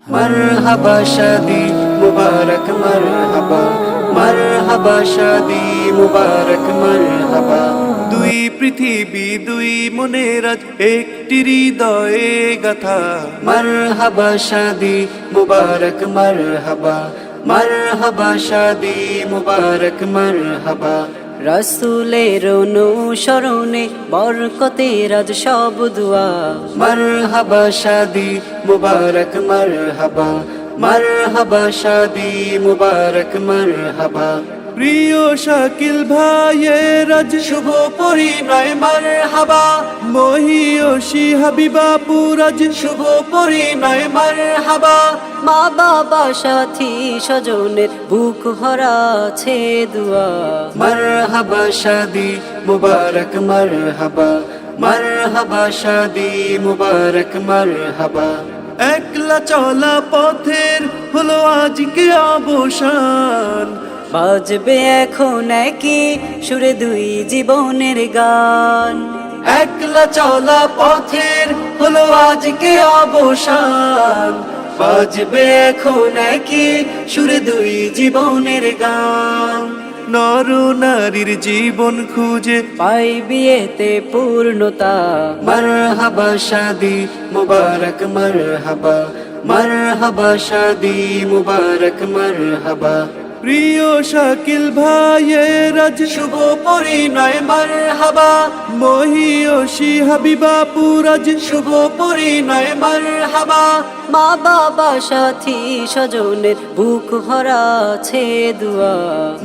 मरहबा शादी मुबारक मरहबा, मरहबा शादी मुबारक मरहबा। দুই পৃথিবী দুই মনের আজ একটি হৃদয়ে গাথা। মরহবা শাদি মুবারক মরহবা, মরহবা শাদি মুবারক মরহবা। রাসূলের অনুসরণে বরকতের আজ সব দুয়া। मरहबा शादी मुबारक मरहबा, मरहबा शादी मुबारक मरहबा। প্রিয় শাকিল ভাইয়ের আজ শুভ পরিণয় মারহাবা। মহিয়সী হাবিবাপুর আজ শুভ পরিণয় মারহাবা। মা বাবা সাথী স্বজনের বুক ভরাছে দুয়া। मरहबा शादी मुबारक मरहबा, मरहबा शादी मुबारक मरहबा। একলা চলা পথের হলো আজকে অবসান। বাজবে এখন একই সুরে দুই জীবনের গান। একলা চলা পথের হলো আজকে অবসান। বাজবে এখন একই সুরে দুই জীবনের গান। নর নারীর জীবন খুঁজে পাই বিয়েতে পূর্ণতা। मरहबा शादी मुबारक मरहबा, मरहबा शादी मुबारक मरहबा। প্রিয় শাকিল ভাইয়ের আজ শুভ পরিণয় মারহাবা। মহিয়সী হাবিবাপুর আজ শুভ পরিণয় মারহাবা। মা বাবা সাথী স্বজনের বুক ভরাছে দুয়া।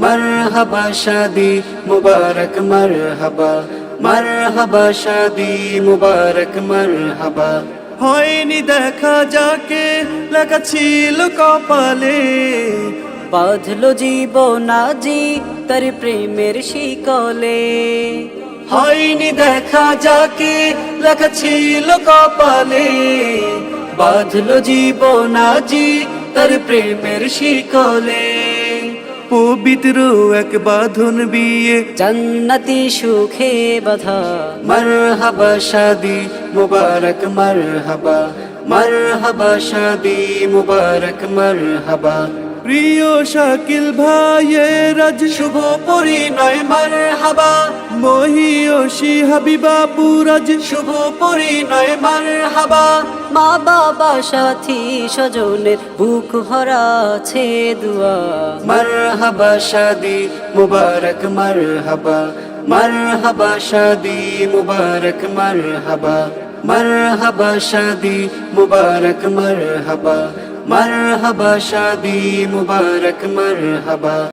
मरहबा शादी मुबारक मरहबा, मरहबा शादी मुबारक मरहबा। হয়নি দেখা যাকে লেখা ছিল কপালে। বাঁধলো জীবন আজি তার প্রেমের শিকলে। হয়নি দেখা যাকে লেখা ছিল কপালে। বাঁধলো জীবন আজি তার প্রেমের শিকলে। পবিত্র এক বাঁধন বিয়ে জান্নাতি সুখে বাধা। मरहबा शादी मुबारक मरहबा, मरहबा शादी मुबारक मरहबा। প্রিয় শাকিল ভাইয়ের আজ শুভ পরিণয় মারহাবা। মহিয়সী হাবিবাপুর আজ শুভ পরিণয় মারহাবা। মা বাবা সাথী স্বজনের বুক ভরাছে দুয়া। मरहबा शादी मुबारक मरहबा, मरहबा शादी मुबारक मरहबा। मरहबा शादी मुबारक मरहबा, मरहबा शादी मुबारक मरहबा।